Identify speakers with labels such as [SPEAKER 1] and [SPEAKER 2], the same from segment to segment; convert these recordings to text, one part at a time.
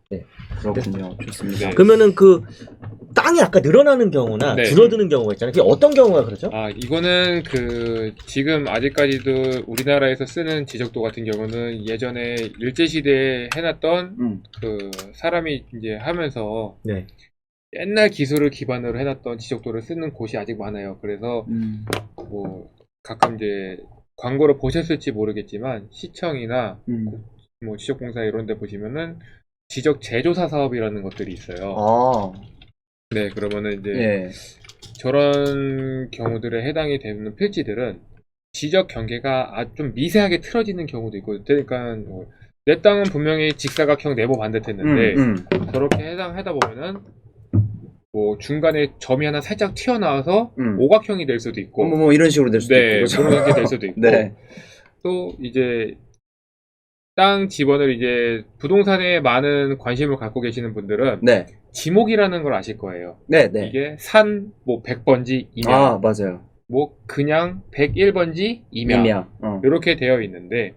[SPEAKER 1] 네. 그렇군요. 좋습니다.
[SPEAKER 2] 네.
[SPEAKER 3] 그러면은 그 땅이 아까 늘어나는 경우나
[SPEAKER 2] 네.
[SPEAKER 3] 줄어드는 경우가 있잖아요. 그게 어떤 경우가 그러죠?
[SPEAKER 2] 아, 이거는 그 지금 아직까지도 우리나라에서 쓰는 지적도 같은 경우는 예전에 일제시대에 해놨던 그 사람이 이제 하면서
[SPEAKER 3] 네.
[SPEAKER 2] 옛날 기술을 기반으로 해놨던 지적도를 쓰는 곳이 아직 많아요. 그래서 뭐 가끔 이제 광고를 보셨을지 모르겠지만 시청이나 뭐 지적공사 이런 데 보시면은 지적 제조사 사업이라는 것들이 있어요.
[SPEAKER 1] 아,
[SPEAKER 2] 네, 그러면은 이제
[SPEAKER 1] 예.
[SPEAKER 2] 저런 경우들에 해당이 되는 필지들은 지적 경계가 좀 미세하게 틀어지는 경우도 있고, 그러니까 뭐 내 땅은 분명히 직사각형 네모 반듯했는데 저렇게 해당하다 보면은 뭐 중간에 점이 하나 살짝 튀어나와서 오각형이 될 수도 있고,
[SPEAKER 1] 뭐 이런 식으로 될 수도
[SPEAKER 2] 네,
[SPEAKER 1] 있고.
[SPEAKER 2] 그렇게 될 수도 있고,
[SPEAKER 1] 네.
[SPEAKER 2] 또 이제 땅 지번을 이제 부동산에 많은 관심을 갖고 계시는 분들은
[SPEAKER 1] 네.
[SPEAKER 2] 지목이라는 걸 아실 거예요.
[SPEAKER 1] 네, 네.
[SPEAKER 2] 이게 산 뭐 100번지 임야,
[SPEAKER 1] 아, 맞아요.
[SPEAKER 2] 뭐 그냥 101번지 임야, 이렇게 되어 있는데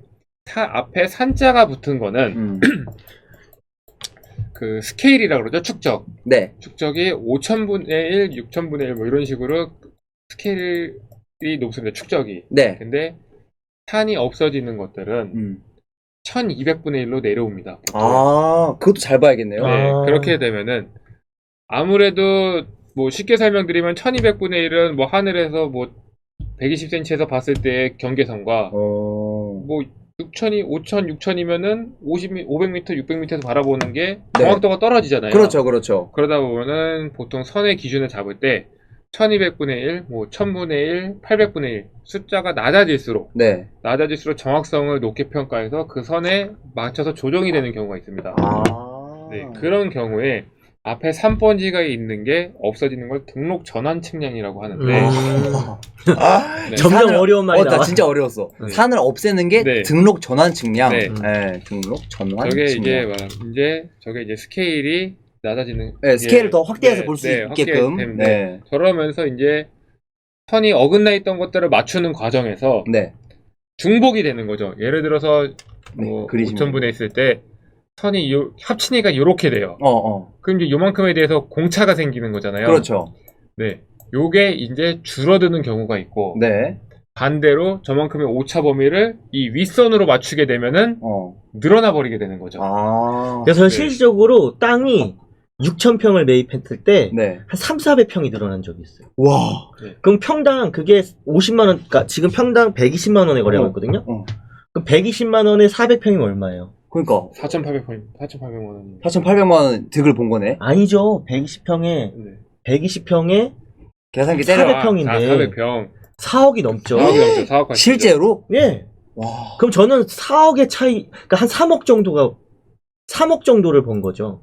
[SPEAKER 2] 앞에 산자가 붙은 거는 그 스케일이라고 그러죠. 축적.
[SPEAKER 1] 네.
[SPEAKER 2] 축적이 5000분의 1, 6000분의 1 뭐 이런 식으로 스케일이 높습니다. 축적이.
[SPEAKER 1] 네.
[SPEAKER 2] 근데 산이 없어지는 것들은 1200분의 1로 내려옵니다. 보통.
[SPEAKER 1] 아, 그것도 잘 봐야겠네요.
[SPEAKER 2] 네, 그렇게 되면은 아무래도 뭐 쉽게 설명드리면 1200분의 1은 뭐 하늘에서 뭐 120cm에서 봤을 때의 경계선과 뭐 6000이 5000, 6000이면은 500m, 600m에서 바라보는 게 정확도가 떨어지잖아요.
[SPEAKER 1] 그렇죠, 그렇죠.
[SPEAKER 2] 그러다 보면은 보통 선의 기준을 잡을 때 1200분의 1, 뭐 1000분의 1, 800분의 1 숫자가 낮아질수록
[SPEAKER 1] 네.
[SPEAKER 2] 정확성을 높게 평가해서 그 선에 맞춰서 조정이 되는 경우가 있습니다.
[SPEAKER 1] 아.
[SPEAKER 2] 네, 그런 경우에 앞에 3번지가 있는 게 없어지는 걸 등록 전환 측량이라고 하는데 네.
[SPEAKER 3] 점점 어려운 말이
[SPEAKER 1] 나
[SPEAKER 3] 나와.
[SPEAKER 1] 진짜 어려웠어.
[SPEAKER 2] 네.
[SPEAKER 1] 산을 없애는 게
[SPEAKER 2] 네.
[SPEAKER 1] 등록 전환 측량.
[SPEAKER 2] 네.
[SPEAKER 1] 네, 등록 전환
[SPEAKER 2] 저게
[SPEAKER 1] 측량.
[SPEAKER 2] 저게 이제 스케일이 낮아지는,
[SPEAKER 1] 네, 스케일을 더 확대해서
[SPEAKER 2] 네,
[SPEAKER 1] 볼 수
[SPEAKER 2] 네,
[SPEAKER 1] 있게끔.
[SPEAKER 2] 확대되는데
[SPEAKER 1] 네.
[SPEAKER 2] 그러면서 이제 선이 어긋나 있던 것들을 맞추는 과정에서
[SPEAKER 1] 네.
[SPEAKER 2] 중복이 되는 거죠. 예를 들어서 뭐
[SPEAKER 1] 네,
[SPEAKER 2] 5000분에 있을 때 선이 합치니까 이렇게 돼요. 그럼 이제 요만큼에 대해서 공차가 생기는 거잖아요.
[SPEAKER 1] 그렇죠.
[SPEAKER 2] 네, 요게 이제 줄어드는 경우가 있고,
[SPEAKER 1] 네.
[SPEAKER 2] 반대로 저만큼의 오차 범위를 이 윗선으로 맞추게 되면은 늘어나 버리게 되는 거죠.
[SPEAKER 1] 아.
[SPEAKER 3] 그래서
[SPEAKER 2] 네.
[SPEAKER 3] 실질적으로 땅이 6000평을 매입했을 때
[SPEAKER 1] 네.
[SPEAKER 3] 한 3, 400평이 늘어난 적이 있어요.
[SPEAKER 1] 와.
[SPEAKER 3] 네. 그럼 평당 그게 50만 원, 그러니까 지금 평당 120만 원에 거래하고 있거든요. 그럼 120만 원에 400평이면 얼마예요?
[SPEAKER 1] 그러니까
[SPEAKER 2] 4,800만 원.
[SPEAKER 1] 4,800만 원 득을 본 거네.
[SPEAKER 3] 아니죠. 120평에
[SPEAKER 2] 네.
[SPEAKER 3] 120평에
[SPEAKER 1] 계산기 때려.
[SPEAKER 3] 400평인데
[SPEAKER 2] 400평.
[SPEAKER 3] 4억이 넘죠.
[SPEAKER 2] 4억이 넘죠. 4억
[SPEAKER 1] 실제로?
[SPEAKER 3] 예.
[SPEAKER 1] 와.
[SPEAKER 3] 그럼 저는 4억의 차이, 그러니까 한 3억 정도를 본 거죠.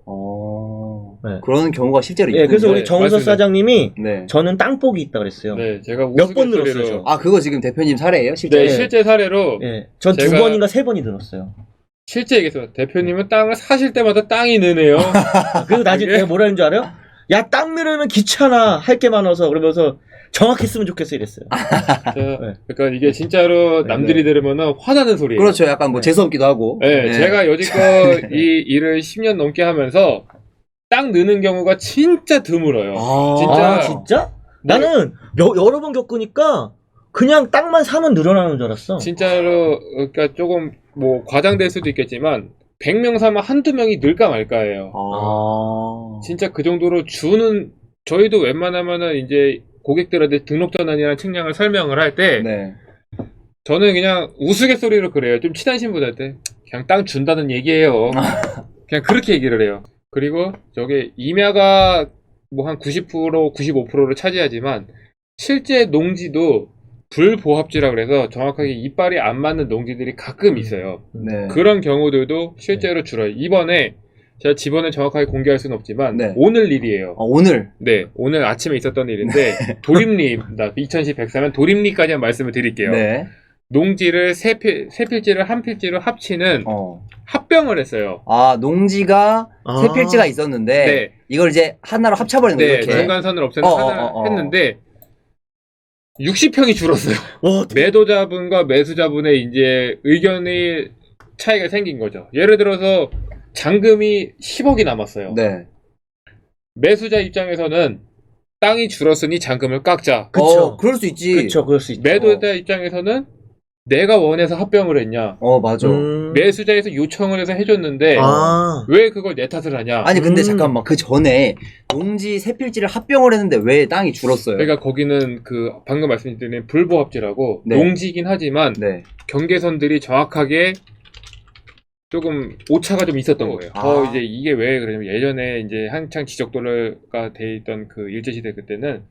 [SPEAKER 3] 네.
[SPEAKER 1] 그런 경우가 실제로 있군요.
[SPEAKER 3] 예, 그래서 우리
[SPEAKER 2] 네,
[SPEAKER 3] 정우서
[SPEAKER 2] 맞습니다.
[SPEAKER 3] 사장님이
[SPEAKER 1] 네.
[SPEAKER 3] 저는 땅복이 있다 그랬어요.
[SPEAKER 2] 네, 제가
[SPEAKER 3] 몇 번
[SPEAKER 2] 우스갯소리로-
[SPEAKER 3] 늘었어요, 저?
[SPEAKER 1] 아, 그거 지금 대표님 사례예요? 실제?
[SPEAKER 2] 네, 실제 사례로
[SPEAKER 3] 예. 전 두
[SPEAKER 2] 제가-
[SPEAKER 3] 번인가 세 번이 늘었어요.
[SPEAKER 2] 실제 얘기했어요. 대표님은 땅을 사실 때마다 땅이 느네요.
[SPEAKER 3] 그래서 나중에
[SPEAKER 2] 그게-
[SPEAKER 3] 내가 뭐라 했는 줄 알아요? 야, 땅 늘으면 귀찮아. 할 게 많아서. 그러면서 정확했으면 좋겠어 이랬어요.
[SPEAKER 2] 그러니까 이게 진짜로 남들이 들으면 화나는 소리예요.
[SPEAKER 1] 그렇죠. 약간 뭐 재수없기도 하고.
[SPEAKER 2] 네, 제가 여지껏 이 일을 10년 넘게 하면서 땅 느는 경우가 진짜 드물어요. 진짜.
[SPEAKER 3] 진짜? 나는 여러 번 겪으니까 그냥 땅만 사면 늘어나는 줄 알았어.
[SPEAKER 2] 진짜로 그러니까 조금 뭐 과장될 수도 있겠지만 100명 사면 한두 명이 늘까 말까예요. 진짜 그 정도로 저희도 웬만하면은 이제 고객들한테 등록 전환이라는 측량을 설명을 할 때
[SPEAKER 1] 네.
[SPEAKER 2] 저는 그냥 우스갯소리로 그래요. 좀 친한 신분한테 그냥 땅 준다는 얘기예요. 그냥 그렇게 얘기를 해요. 그리고 저게 임야가 뭐 한 90%, 95%를 차지하지만 실제 농지도 불보합지라 그래서 정확하게 이빨이 안 맞는 농지들이 가끔 있어요.
[SPEAKER 1] 네.
[SPEAKER 2] 그런 경우들도 실제로 줄어요. 이번에 제가 지번을 정확하게 공개할 수는 없지만
[SPEAKER 1] 네.
[SPEAKER 2] 오늘 일이에요.
[SPEAKER 1] 오늘?
[SPEAKER 2] 네, 오늘 아침에 있었던 일인데 도립리입니다. 2010 104면 도립리까지 한 말씀을 드릴게요.
[SPEAKER 1] 네.
[SPEAKER 2] 농지를 세 필지를 한 필지로 합치는 합병을 했어요.
[SPEAKER 1] 아, 농지가 세 필지가 있었는데
[SPEAKER 2] 네.
[SPEAKER 1] 이걸 이제 하나로 합쳐버린 거예요.
[SPEAKER 2] 네,
[SPEAKER 1] 이렇게.
[SPEAKER 2] 중간선을 없애는 하나 했는데 60평이 줄었어요.
[SPEAKER 3] 와,
[SPEAKER 2] 매도자분과 매수자분의 이제 의견이 차이가 생긴 거죠. 예를 들어서 잔금이 10억이 남았어요.
[SPEAKER 1] 네.
[SPEAKER 2] 매수자 입장에서는 땅이 줄었으니 잔금을 깎자.
[SPEAKER 3] 그쵸.
[SPEAKER 1] 그럴 수 있지.
[SPEAKER 3] 그쵸, 그럴 수 있죠.
[SPEAKER 2] 매도자 입장에서는 내가 원해서 합병을 했냐.
[SPEAKER 1] 맞아.
[SPEAKER 2] 매수자에서 요청을 해서 해줬는데
[SPEAKER 3] 아,
[SPEAKER 2] 왜 그걸 내 탓을 하냐.
[SPEAKER 1] 아니 근데 잠깐만 그 전에 농지 세 필지를 합병을 했는데 왜 땅이 줄었어요?
[SPEAKER 2] 그러니까 거기는 그 방금 말씀드린 불보합지라고
[SPEAKER 1] 네.
[SPEAKER 2] 농지이긴 하지만
[SPEAKER 1] 네.
[SPEAKER 2] 경계선들이 정확하게 조금 오차가 좀 있었던 거예요.
[SPEAKER 1] 아.
[SPEAKER 2] 이제 이게 왜 그러냐면 예전에 이제 한창 지적도로가 돼 있던 그 일제시대 그때는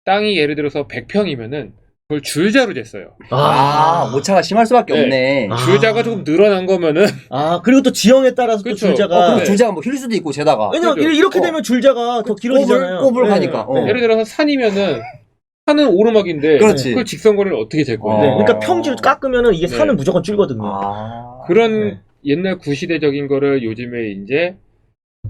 [SPEAKER 2] 땅이 예를 들어서 100평이면은 그걸 줄자로 쟀어요.
[SPEAKER 1] 오차가 심할 수밖에
[SPEAKER 2] 네.
[SPEAKER 1] 없네.
[SPEAKER 3] 아.
[SPEAKER 2] 줄자가 조금 늘어난 거면은
[SPEAKER 3] 그리고 또 지형에 따라서 또
[SPEAKER 2] 그쵸.
[SPEAKER 3] 줄자가.
[SPEAKER 1] 그럼
[SPEAKER 2] 네.
[SPEAKER 1] 줄자가 뭐 힐 수도 있고 재다가.
[SPEAKER 3] 왜냐면
[SPEAKER 2] 그죠.
[SPEAKER 3] 이렇게 되면 줄자가 더 길어지잖아요.
[SPEAKER 1] 꼽을
[SPEAKER 3] 네.
[SPEAKER 1] 가니까.
[SPEAKER 3] 네.
[SPEAKER 2] 예를 들어서 산이면은 산은 오르막인데
[SPEAKER 1] 그렇지.
[SPEAKER 2] 그 직선거리를 어떻게 잴 거예요?
[SPEAKER 3] 네,
[SPEAKER 1] 어.
[SPEAKER 3] 그러니까 평지를 깎으면은 이게
[SPEAKER 2] 네.
[SPEAKER 3] 산은 무조건 줄거든요.
[SPEAKER 2] 그런
[SPEAKER 3] 네.
[SPEAKER 2] 옛날 구시대적인 거를 요즘에 이제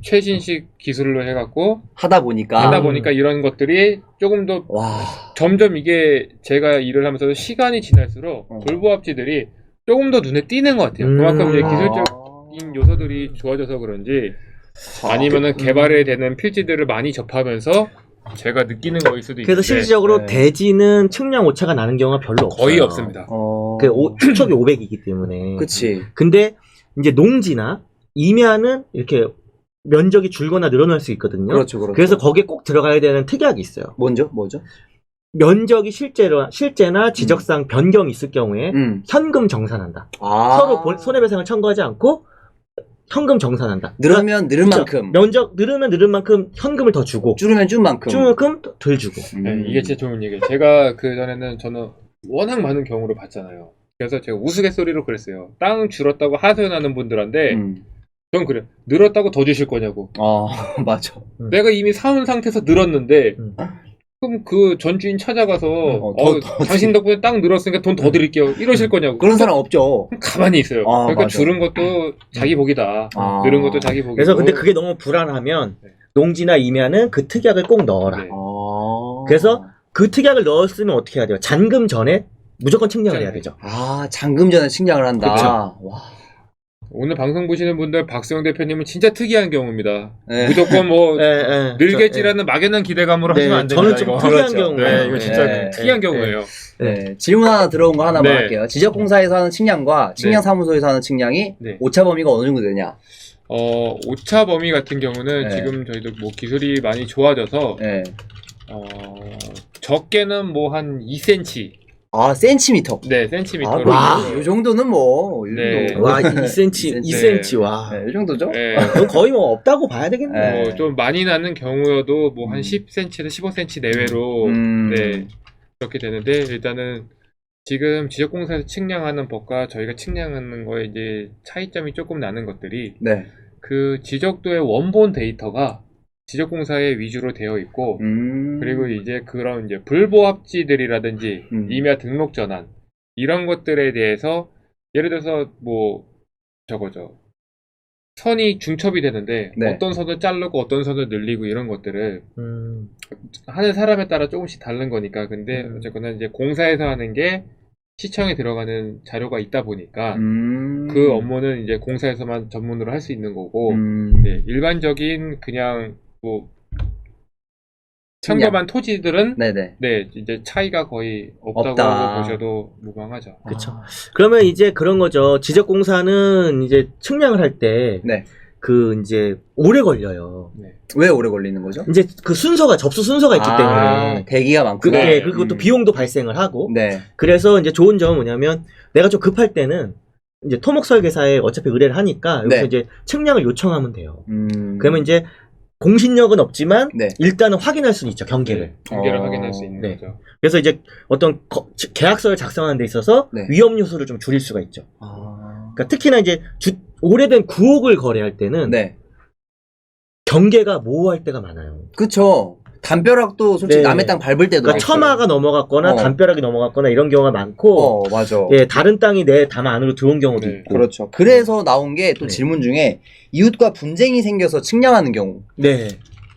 [SPEAKER 2] 최신식 기술로 해갖고
[SPEAKER 1] 하다 보니까.
[SPEAKER 2] 하다 보니까 이런 것들이 조금 더
[SPEAKER 1] 와.
[SPEAKER 2] 점점 이게 제가 일을 하면서 시간이 지날수록 불보합지들이 조금 더 눈에 띄는 것 같아요. 그만큼 이제 기술적인 요소들이 좋아져서 그런지 아니면은 개발이 되는 필지들을 많이 접하면서 제가 느끼는 거일 수도 있는데
[SPEAKER 3] 그래서 실질적으로
[SPEAKER 1] 네.
[SPEAKER 3] 대지는 측량 오차가 나는 경우가 별로 없어요.
[SPEAKER 2] 거의 없습니다.
[SPEAKER 3] 축척이 500이기 때문에.
[SPEAKER 1] 그치.
[SPEAKER 3] 근데 이제 농지나 임야는 이렇게 면적이 줄거나 늘어날 수 있거든요.
[SPEAKER 1] 그렇죠, 그렇죠.
[SPEAKER 3] 그래서 거기에 꼭 들어가야 되는 특약이 있어요.
[SPEAKER 1] 뭐죠?
[SPEAKER 3] 면적이 실제나 지적상 변경이 있을 경우에 현금 정산한다. 서로 손해배상을 청구하지 않고 현금 정산한다.
[SPEAKER 1] 늘으면 늘은 만큼.
[SPEAKER 3] 면적 늘으면 늘은 만큼 현금을 더 주고
[SPEAKER 1] 줄으면 줄 만큼.
[SPEAKER 3] 줄 만큼 덜 주고.
[SPEAKER 2] 네, 이게 진짜 좋은 얘기예요. 제가 그 전에는 저는 워낙 많은 경우를 봤잖아요. 그래서 제가 우스갯소리로 그랬어요. 땅 줄었다고 하소연하는 분들한테 전 그래요. 늘었다고 더 주실 거냐고.
[SPEAKER 1] 맞아.
[SPEAKER 2] 내가 이미 사온 상태에서 늘었는데 그럼 그 전주인 찾아가서 당신 덕분에 땅 늘었으니까 돈 더 드릴게요. 이러실 거냐고.
[SPEAKER 1] 그런 사람 없죠.
[SPEAKER 2] 그럼 가만히 있어요. 그러니까
[SPEAKER 1] 맞아.
[SPEAKER 2] 줄은 것도 자기 복이다. 늘은 것도 자기 복이고.
[SPEAKER 3] 그래서 근데 그게 너무 불안하면
[SPEAKER 2] 네.
[SPEAKER 3] 농지나 임야는 그 특약을 꼭 넣어라.
[SPEAKER 2] 네.
[SPEAKER 3] 그래서 그 특약을 넣었으면 어떻게 해야 돼요? 잔금 전에 무조건 측량을 해야 되죠.
[SPEAKER 1] 잔금 전에 측량을 한다.
[SPEAKER 2] 그쵸.
[SPEAKER 1] 와.
[SPEAKER 2] 오늘 방송 보시는 분들 박수영 대표님은 진짜 특이한 경우입니다.
[SPEAKER 1] 네.
[SPEAKER 2] 무조건 뭐
[SPEAKER 3] 네.
[SPEAKER 2] 늘겠지라는 막연한 기대감으로 하시면 안 됩니다.
[SPEAKER 3] 저는 좀
[SPEAKER 2] 이거.
[SPEAKER 3] 특이한
[SPEAKER 1] 그렇죠.
[SPEAKER 3] 경우.
[SPEAKER 2] 네, 이거 진짜
[SPEAKER 1] 네.
[SPEAKER 2] 특이한 경우예요.
[SPEAKER 1] 네. 질문 하나 들어온 거 하나만
[SPEAKER 2] 네.
[SPEAKER 1] 할게요. 지적공사에서 하는 측량과 측량사무소에서 하는 측량이
[SPEAKER 2] 네.
[SPEAKER 1] 오차 범위가 어느 정도 되냐?
[SPEAKER 2] 오차 범위 같은 경우는
[SPEAKER 1] 네.
[SPEAKER 2] 지금 저희도 뭐 기술이 많이 좋아져서
[SPEAKER 1] 네.
[SPEAKER 2] 적게는 뭐 한 2cm,
[SPEAKER 1] 센티미터.
[SPEAKER 2] 네, 센티미터로.
[SPEAKER 1] 이 정도는 뭐. 이
[SPEAKER 2] 네.
[SPEAKER 1] 정도.
[SPEAKER 3] 와, 2cm, 2cm, 와.
[SPEAKER 1] 네, 이 정도죠?
[SPEAKER 2] 네.
[SPEAKER 3] 그건 거의 뭐 없다고 봐야 되겠네.
[SPEAKER 1] 네.
[SPEAKER 2] 뭐 좀 많이 나는 경우여도 뭐 한 10cm에서 15cm 내외로 네, 그렇게 되는데 일단은 지금 지적공사에서 측량하는 법과 저희가 측량하는 거에 이제 차이점이 조금 나는 것들이
[SPEAKER 1] 네.
[SPEAKER 2] 그 지적도의 원본 데이터가 지적공사에 위주로 되어 있고 그리고 이제 그런 이제 불보합지들이라든지 임야 등록 전환 이런 것들에 대해서 예를 들어서 뭐 저거죠. 선이 중첩이 되는데
[SPEAKER 1] 네.
[SPEAKER 2] 어떤 선을 자르고 어떤 선을 늘리고 이런 것들을 하는 사람에 따라 조금씩 다른 거니까 근데 어쨌거나 이제 공사에서 하는 게 시청에 들어가는 자료가 있다 보니까 그 업무는 이제 공사에서만 전문으로 할 수 있는 거고 네, 일반적인 그냥 뭐 평범한 토지들은
[SPEAKER 1] 네네.
[SPEAKER 2] 네 이제 차이가 거의 없다고
[SPEAKER 1] 없다.
[SPEAKER 2] 보셔도 무방하죠.
[SPEAKER 3] 그쵸. 그러면 이제 그런 거죠. 지적공사는 이제 측량을 할 때
[SPEAKER 1] 네.
[SPEAKER 3] 그 이제 오래 걸려요.
[SPEAKER 2] 네.
[SPEAKER 1] 왜 오래 걸리는 거죠?
[SPEAKER 3] 이제 그 순서가 접수 순서가 있기 때문에
[SPEAKER 1] 대기가 많구나.
[SPEAKER 3] 그게 그리고 또 비용도 발생을 하고
[SPEAKER 1] 네.
[SPEAKER 3] 그래서 이제 좋은 점은 뭐냐면 내가 좀 급할 때는 이제 토목 설계사에 어차피 의뢰를 하니까 여기서
[SPEAKER 1] 네.
[SPEAKER 3] 이제 측량을 요청하면 돼요.
[SPEAKER 1] 그러면
[SPEAKER 3] 이제 공신력은 없지만
[SPEAKER 1] 네.
[SPEAKER 3] 일단은 확인할 수는 있죠, 경계를.
[SPEAKER 2] 경계를 확인할 수 있는
[SPEAKER 3] 네.
[SPEAKER 2] 거죠.
[SPEAKER 3] 그래서 이제 어떤 계약서를 작성하는 데 있어서
[SPEAKER 1] 네.
[SPEAKER 3] 위험 요소를 좀 줄일 수가 있죠. 그러니까 특히나 이제 오래된 구옥을 거래할 때는
[SPEAKER 1] 네.
[SPEAKER 3] 경계가 모호할 때가 많아요.
[SPEAKER 1] 그쵸. 담벼락도 솔직히
[SPEAKER 3] 네.
[SPEAKER 1] 남의 땅 밟을 때도
[SPEAKER 3] 그러니까 처마가 넘어갔거나 담벼락이 넘어갔거나 이런 경우가 많고
[SPEAKER 1] 맞아.
[SPEAKER 3] 예, 다른 땅이 내 담 안으로 들어온 경우도
[SPEAKER 2] 네.
[SPEAKER 3] 있고.
[SPEAKER 1] 그렇죠. 그래서 나온 게 또
[SPEAKER 3] 네.
[SPEAKER 1] 질문 중에 이웃과 분쟁이 생겨서 측량하는 경우.
[SPEAKER 3] 네.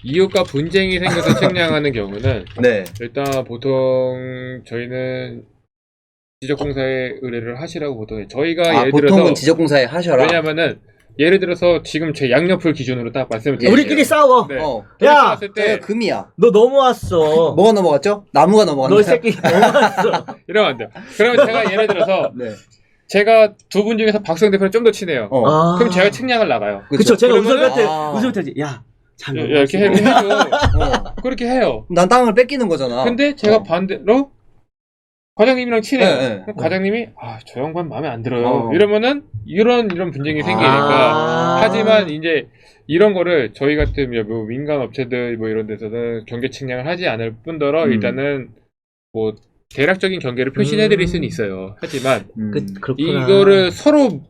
[SPEAKER 2] 이웃과 분쟁이 생겨서 측량하는 경우는
[SPEAKER 1] 네.
[SPEAKER 2] 일단 보통 저희는 지적공사에 의뢰를 하시라고 보통 해요. 저희가 예를
[SPEAKER 1] 보통은
[SPEAKER 2] 들어서
[SPEAKER 1] 지적공사에 하셔라.
[SPEAKER 2] 왜냐면은 예를 들어서 지금 제 양옆을 기준으로 딱 말씀을 드릴게요.
[SPEAKER 3] 우리끼리 싸워.
[SPEAKER 2] 네.
[SPEAKER 3] 야!
[SPEAKER 2] 을
[SPEAKER 1] 제가
[SPEAKER 2] 때
[SPEAKER 1] 금이야.
[SPEAKER 3] 너 넘어왔어.
[SPEAKER 1] 뭐가 넘어갔죠? 나무가 넘어갔네.
[SPEAKER 3] 너 이 새끼 넘어왔어.
[SPEAKER 2] 이러면 안 돼요. 그러면 제가 예를 들어서
[SPEAKER 1] 네.
[SPEAKER 2] 제가 두 분 중에서 박수영 대표는 좀 더 친해요. 그럼 제가 측량을 나가요.
[SPEAKER 3] 그쵸. 제가
[SPEAKER 2] 그러면은-
[SPEAKER 3] 우석한테 야, 잘
[SPEAKER 2] 이렇게
[SPEAKER 3] 넘어왔어.
[SPEAKER 2] 해줘. 그렇게 해요.
[SPEAKER 1] 난 땅을 뺏기는 거잖아.
[SPEAKER 2] 근데 제가
[SPEAKER 1] 어.
[SPEAKER 2] 반대로 과장님이랑 친해요.
[SPEAKER 1] 네, 네.
[SPEAKER 2] 그럼 과장님이 저 양반 마음에 안 들어요.
[SPEAKER 1] 어.
[SPEAKER 2] 이러면은 이런 분쟁이 생기니까. 하지만 이제 이런 거를 저희 같은 뭐 민간 업체들 뭐 이런 데서는 경계 측량을 하지 않을 뿐더러 일단은 뭐 대략적인 경계를 표시해드릴 수는 있어요. 하지만
[SPEAKER 3] 그렇구나.
[SPEAKER 2] 이거를 서로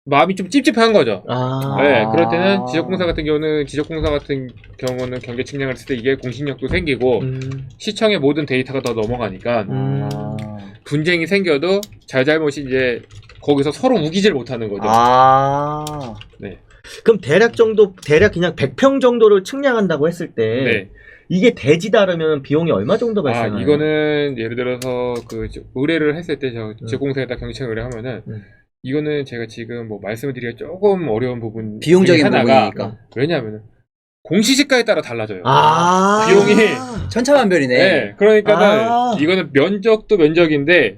[SPEAKER 2] 마음이 좀 찝찝한 거죠. 네, 그럴 때는 지적공사 같은 경우는 경계 측량을 했을 때 이게 공신력도 생기고 시청의 모든 데이터가 다 넘어가니까 분쟁이 생겨도 잘잘못이 이제 거기서 서로 우기질 못하는 거죠. 네.
[SPEAKER 3] 그럼 대략 그냥 100평 정도를 측량한다고 했을 때
[SPEAKER 2] 네.
[SPEAKER 3] 이게 대지다르면 비용이 얼마 정도 발생하나요?
[SPEAKER 2] 이거는 예를 들어서 그 의뢰를 했을 때 지적공사에다 경계측 의뢰하면은 이거는 제가 지금 뭐 말씀을 드리기가 조금 어려운 부분
[SPEAKER 1] 비용적인
[SPEAKER 2] 하나가
[SPEAKER 1] 부분이니까.
[SPEAKER 2] 왜냐하면은 공시지가에 따라 달라져요.
[SPEAKER 3] 아.
[SPEAKER 2] 비용이
[SPEAKER 1] 천차만별이네.
[SPEAKER 2] 네, 그러니까는 이거는 면적도 면적인데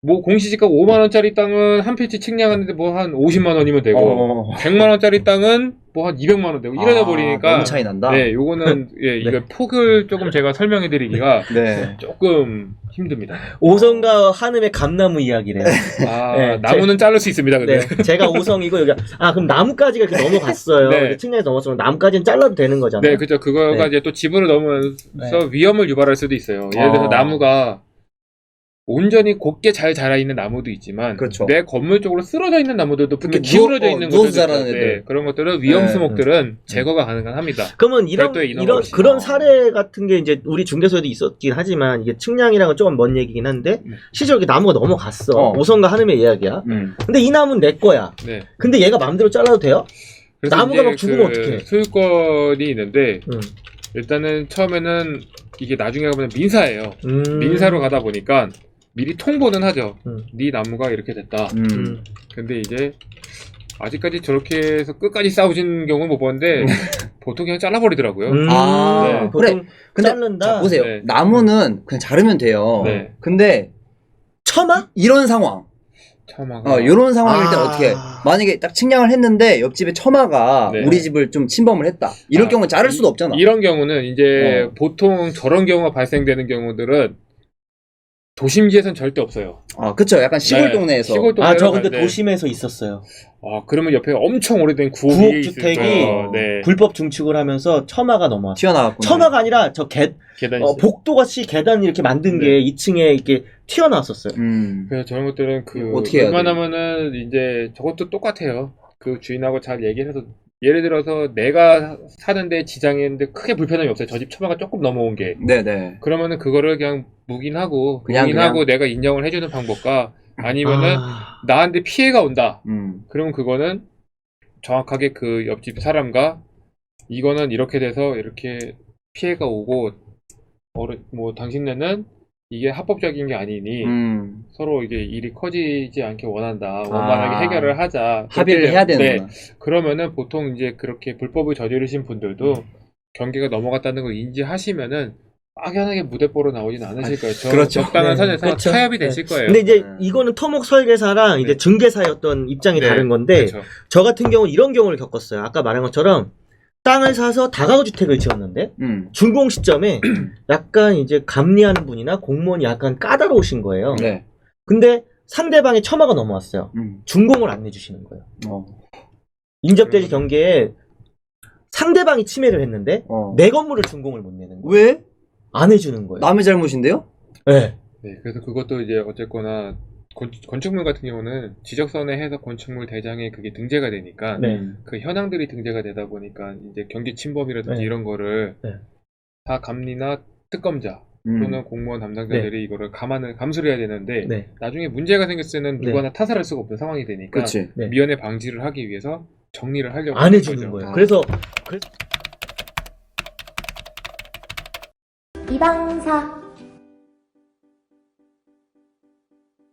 [SPEAKER 2] 뭐 공시지가 5만 원짜리 땅은 한 필지 측량하는데 뭐 한 50만 원이면 되고 100만 원짜리 땅은 뭐 한 200만 원 되고 이러다 보니까
[SPEAKER 1] 너무 차이 난다.
[SPEAKER 2] 네, 요거는 이거 폭을 조금 제가 설명해 드리기가
[SPEAKER 1] 네.
[SPEAKER 2] 조금 힘듭니다.
[SPEAKER 3] 오성과 한음의 감나무 이야기래요. 네,
[SPEAKER 2] 나무는 자를 수 있습니다. 근데
[SPEAKER 3] 네, 제가 오성이고 여기 그럼 나무까지가 이렇게 넘어갔어요.
[SPEAKER 2] 네.
[SPEAKER 3] 측량에서 넘었으면 나무까지는 잘라도 되는 거잖아요.
[SPEAKER 2] 네, 그죠. 그거가 이제 또 지분을 넘으면서 위험을 유발할 수도 있어요. 예를 들어서 나무가 온전히 곱게 잘 자라 있는 나무도 있지만
[SPEAKER 1] 그렇죠.
[SPEAKER 2] 내 건물 쪽으로 쓰러져 있는 나무들도
[SPEAKER 1] 그렇게
[SPEAKER 2] 기울어져 있는
[SPEAKER 1] 누워서
[SPEAKER 2] 것들
[SPEAKER 1] 자라는 애들.
[SPEAKER 2] 그런 것들은 위험 수목들은 제거가 가능합니다.
[SPEAKER 3] 그러면
[SPEAKER 2] 별도의 인허가 없이.
[SPEAKER 3] 그런 사례 같은 게 이제 우리 중개소에도 있었긴 하지만 이게 측량이랑은 조금 먼 얘기긴 한데 실제로 이렇게 나무가 넘어갔어. 오성과 한음의 이야기야. 근데 이 나무는 내 거야.
[SPEAKER 2] 네.
[SPEAKER 3] 근데 얘가 마음대로 잘라도 돼요?
[SPEAKER 2] 그래서
[SPEAKER 3] 나무가
[SPEAKER 2] 이제
[SPEAKER 3] 막 죽으면 어떡해?
[SPEAKER 2] 소유권이 있는데 일단은 처음에는 이게 나중에 가면 민사예요. 민사로 가다 보니까 미리 통보는 하죠. 네 나무가 이렇게 됐다. 근데 이제 아직까지 저렇게 해서 끝까지 싸우신 경우는 못 봤는데 보통 그냥 잘라버리더라고요.
[SPEAKER 1] 네.
[SPEAKER 3] 보통
[SPEAKER 1] 근데
[SPEAKER 3] 자른다.
[SPEAKER 1] 자, 보세요.
[SPEAKER 2] 네.
[SPEAKER 1] 나무는 그냥 자르면 돼요.
[SPEAKER 2] 네.
[SPEAKER 1] 근데
[SPEAKER 3] 처마?
[SPEAKER 1] 이런 상황.
[SPEAKER 2] 처마가
[SPEAKER 1] 이런 상황일 때 어떻게 해? 만약에 딱 측량을 했는데 옆집에 처마가
[SPEAKER 2] 네.
[SPEAKER 1] 우리 집을 좀 침범을 했다. 이럴 경우는 자를 수도 없잖아.
[SPEAKER 2] 이런 경우는 이제 보통 저런 경우가 발생되는 경우들은 도심지에선 절대 없어요.
[SPEAKER 1] 그쵸. 약간 시골
[SPEAKER 2] 네.
[SPEAKER 1] 동네에서.
[SPEAKER 2] 시골 동네로
[SPEAKER 3] 저 근데
[SPEAKER 2] 갈 때.
[SPEAKER 3] 도심에서 있었어요.
[SPEAKER 2] 그러면 옆에 엄청 오래된 구옥이
[SPEAKER 3] 구옥주택이
[SPEAKER 2] 있어요. 네.
[SPEAKER 3] 불법 증축을 하면서 처마가 넘어왔어요.
[SPEAKER 1] 튀어나왔구나.
[SPEAKER 3] 처마가 아니라 저
[SPEAKER 2] 계단이 있어요.
[SPEAKER 3] 복도같이 계단 이렇게 만든
[SPEAKER 2] 네.
[SPEAKER 3] 게 2층에 이렇게 튀어나왔었어요.
[SPEAKER 2] 그래서 저런 것들은
[SPEAKER 1] 어떻게 해야 돼?
[SPEAKER 2] 웬만하면은 이제 저것도 똑같아요. 그 주인하고 잘 얘기해서 예를 들어서 내가 사는데 지장이 있는데 크게 불편함이 없어요. 저 집 처마가 조금 넘어온 게.
[SPEAKER 1] 네네.
[SPEAKER 2] 그러면은 그거를 그냥 묵인하고
[SPEAKER 1] 그냥.
[SPEAKER 2] 내가 인정을 해주는 방법과 아니면은 나한테 피해가 온다. 그러면 그거는 정확하게 그 옆집 사람과 이거는 이렇게 돼서 이렇게 피해가 오고 뭐 당신네는 이게 합법적인 게 아니니 서로 이게 일이 커지지 않게 원한다. 원만하게 해결을 하자.
[SPEAKER 1] 합의를 해야 되는구나.
[SPEAKER 2] 그러면은 보통 이제 그렇게 불법을 저지르신 분들도 경계가 넘어갔다는 걸 인지하시면은 막연하게 무대뽀로 나오진 않으실 거예요.
[SPEAKER 1] 그렇죠.
[SPEAKER 2] 적당한
[SPEAKER 3] 네,
[SPEAKER 2] 선에서
[SPEAKER 3] 그렇죠.
[SPEAKER 2] 타협이 되실 거예요.
[SPEAKER 3] 근데 이제 이거는 토목 설계사랑 이제 증계사였던 입장이 다른 건데
[SPEAKER 2] 그렇죠.
[SPEAKER 3] 저 같은 경우는 이런 경우를 겪었어요. 아까 말한 것처럼 땅을 사서 다가구 주택을 지었는데 준공 시점에 약간 이제 감리하는 분이나 공무원이 약간 까다로우신 거예요.
[SPEAKER 1] 네.
[SPEAKER 3] 근데 상대방의 처마가 넘어왔어요. 준공을 안 내주시는 거예요. 인접대지 경계에 상대방이 침해를 했는데 내 건물을 준공을 못 내는 거예요.
[SPEAKER 1] 왜?
[SPEAKER 3] 안 해주는 거예요.
[SPEAKER 1] 남의 잘못인데요?
[SPEAKER 3] 네.
[SPEAKER 2] 네, 그래서 그것도 이제 어쨌거나 건축물 같은 경우는 지적선에 해서 건축물 대장에 그게 등재가 되니까
[SPEAKER 3] 네.
[SPEAKER 2] 그 현황들이 등재가 되다 보니까 이제 경계 침범이라든지
[SPEAKER 3] 네.
[SPEAKER 2] 이런 거를
[SPEAKER 3] 네.
[SPEAKER 2] 다 감리나 특검자 또는 공무원 담당자들이 이거를 감수를 해야 되는데
[SPEAKER 3] 네.
[SPEAKER 2] 나중에 문제가 생겼을 때는
[SPEAKER 3] 네.
[SPEAKER 2] 누구나 타살할 수가 없는 상황이 되니까
[SPEAKER 1] 그렇지.
[SPEAKER 3] 네.
[SPEAKER 2] 미연에 방지를 하기 위해서 정리를 하려고
[SPEAKER 3] 안
[SPEAKER 2] 하는
[SPEAKER 3] 해주는
[SPEAKER 2] 거죠.
[SPEAKER 3] 거예요.
[SPEAKER 1] 아.
[SPEAKER 3] 그래서
[SPEAKER 4] 비방사